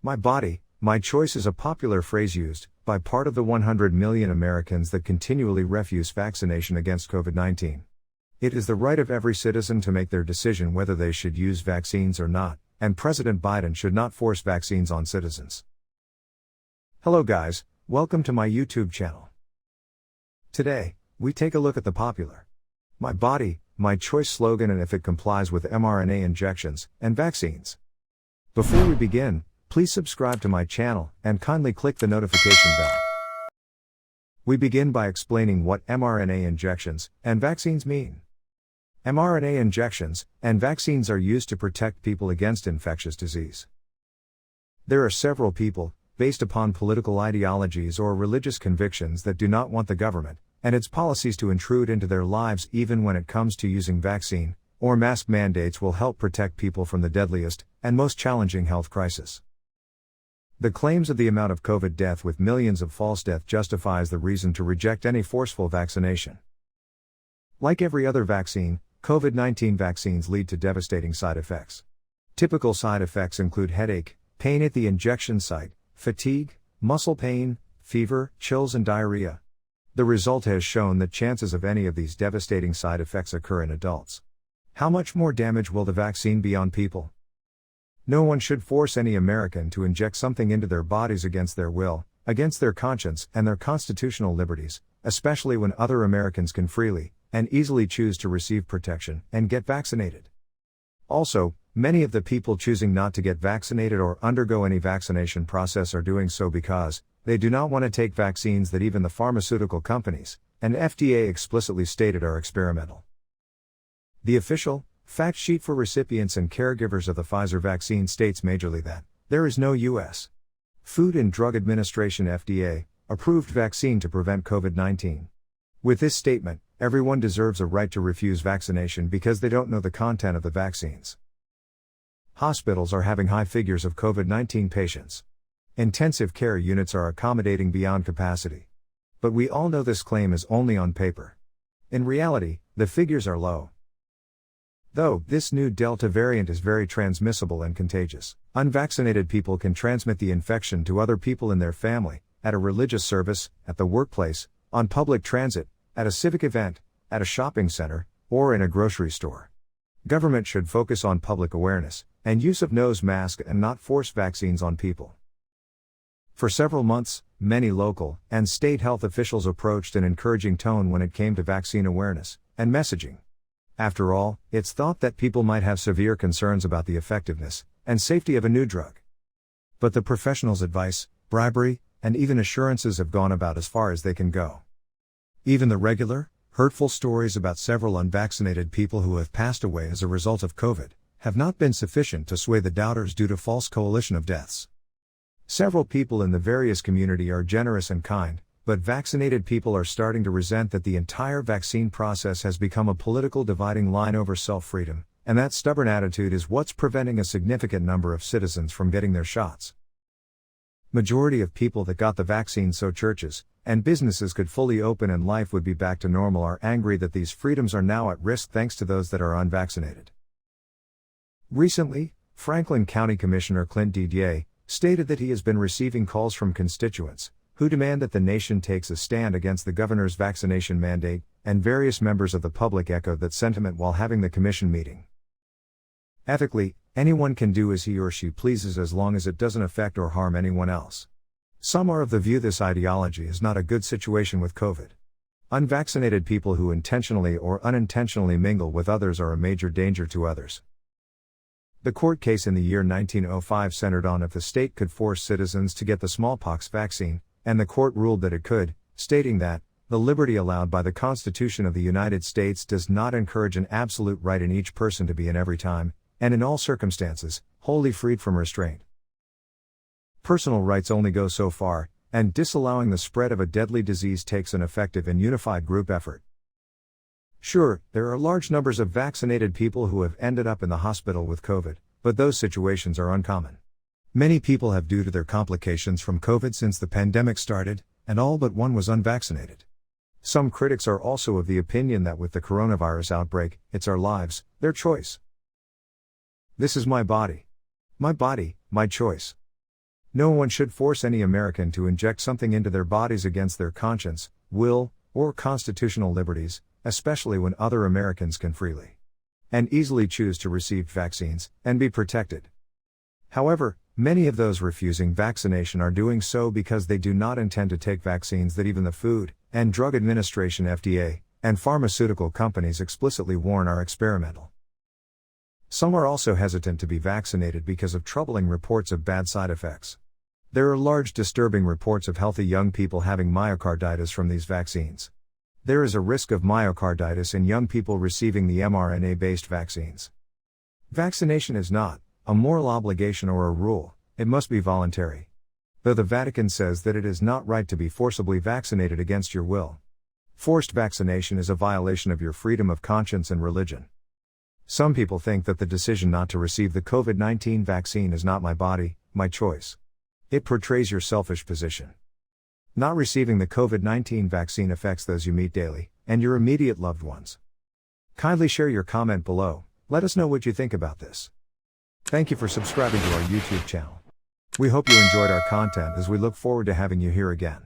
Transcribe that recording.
My body, my choice is a popular phrase used by part of the 100 million Americans that continually refuse vaccination against COVID-19. It is the right of every citizen to make their decision whether they should use vaccines or not, and President Biden should not force vaccines on citizens. Hello guys, welcome to my YouTube channel. Today, we take a look at the popular "My body, my choice" slogan and if it complies with mRNA injections and vaccines. Before we begin, please subscribe to my channel and kindly click the notification bell. We begin by explaining what mRNA injections and vaccines mean. mRNA injections and vaccines are used to protect people against infectious disease. There are several people, based upon political ideologies or religious convictions, that do not want the government and its policies to intrude into their lives, even when it comes to using vaccine or mask mandates will help protect people from the deadliest and most challenging health crisis. The claims of the amount of COVID death with millions of false death justifies the reason to reject any forceful vaccination. Like every other vaccine, COVID-19 vaccines lead to devastating side effects. Typical side effects include headache, pain at the injection site, fatigue, muscle pain, fever, chills and diarrhea. The result has shown that chances of any of these devastating side effects occur in adults. How much more damage will the vaccine be on people? No one should force any American to inject something into their bodies against their will, against their conscience and their constitutional liberties, especially when other Americans can freely and easily choose to receive protection and get vaccinated. Also, many of the people choosing not to get vaccinated or undergo any vaccination process are doing so because they do not want to take vaccines that even the pharmaceutical companies and FDA explicitly stated are experimental. The official fact sheet for recipients and caregivers of the Pfizer vaccine states majorly that there is no U.S. Food and Drug Administration (FDA) approved vaccine to prevent COVID-19. With this statement, everyone deserves a right to refuse vaccination because they don't know the content of the vaccines. Hospitals are having high figures of COVID-19 patients. Intensive care units are accommodating beyond capacity. But we all know this claim is only on paper. In reality, the figures are low. Though this new Delta variant is very transmissible and contagious, unvaccinated people can transmit the infection to other people in their family, at a religious service, at the workplace, on public transit, at a civic event, at a shopping center, or in a grocery store. Government should focus on public awareness and use of nose masks and not force vaccines on people. For several months, many local and state health officials approached an encouraging tone when it came to vaccine awareness and messaging. After all, it's thought that people might have severe concerns about the effectiveness and safety of a new drug. But the professionals' advice, bribery, and even assurances have gone about as far as they can go. Even the regular, hurtful stories about several unvaccinated people who have passed away as a result of COVID have not been sufficient to sway the doubters due to false coalition of deaths. Several people in the various community are generous and kind, but vaccinated people are starting to resent that the entire vaccine process has become a political dividing line over self-freedom, and that stubborn attitude is what's preventing a significant number of citizens from getting their shots. Majority of people that got the vaccine so churches and businesses could fully open and life would be back to normal are angry that these freedoms are now at risk thanks to those that are unvaccinated. Recently, Franklin County Commissioner Clint Didier stated that he has been receiving calls from constituents who demand that the nation takes a stand against the governor's vaccination mandate, and various members of the public echoed that sentiment while having the commission meeting. Ethically, anyone can do as he or she pleases as long as it doesn't affect or harm anyone else. Some are of the view this ideology is not a good situation with COVID. Unvaccinated people who intentionally or unintentionally mingle with others are a major danger to others. The court case in the year 1905 centered on if the state could force citizens to get the smallpox vaccine, and the court ruled that it could, stating that the liberty allowed by the Constitution of the United States does not encourage an absolute right in each person to be in every time, and in all circumstances, wholly freed from restraint. Personal rights only go so far, and disallowing the spread of a deadly disease takes an effective and unified group effort. Sure, there are large numbers of vaccinated people who have ended up in the hospital with COVID, but those situations are uncommon. Many people have due to their complications from COVID since the pandemic started, and all but one was unvaccinated. Some critics are also of the opinion that with the coronavirus outbreak, it's our lives, their choice. This is my body. My body, my choice. No one should force any American to inject something into their bodies against their conscience, will, or constitutional liberties, especially when other Americans can freely and easily choose to receive vaccines and be protected. However, many of those refusing vaccination are doing so because they do not intend to take vaccines that even the Food and Drug Administration (FDA) and pharmaceutical companies explicitly warn are experimental. Some are also hesitant to be vaccinated because of troubling reports of bad side effects. There are large disturbing reports of healthy young people having myocarditis from these vaccines. There is a risk of myocarditis in young people receiving the mRNA-based vaccines. Vaccination is not a moral obligation or a rule, it must be voluntary. Though the Vatican says that it is not right to be forcibly vaccinated against your will. Forced vaccination is a violation of your freedom of conscience and religion. Some people think that the decision not to receive the COVID-19 vaccine is not my body, my choice. It portrays your selfish position. Not receiving the COVID-19 vaccine affects those you meet daily, and your immediate loved ones. Kindly share your comment below, let us know what you think about this. Thank you for subscribing to our YouTube channel. We hope you enjoyed our content as we look forward to having you here again.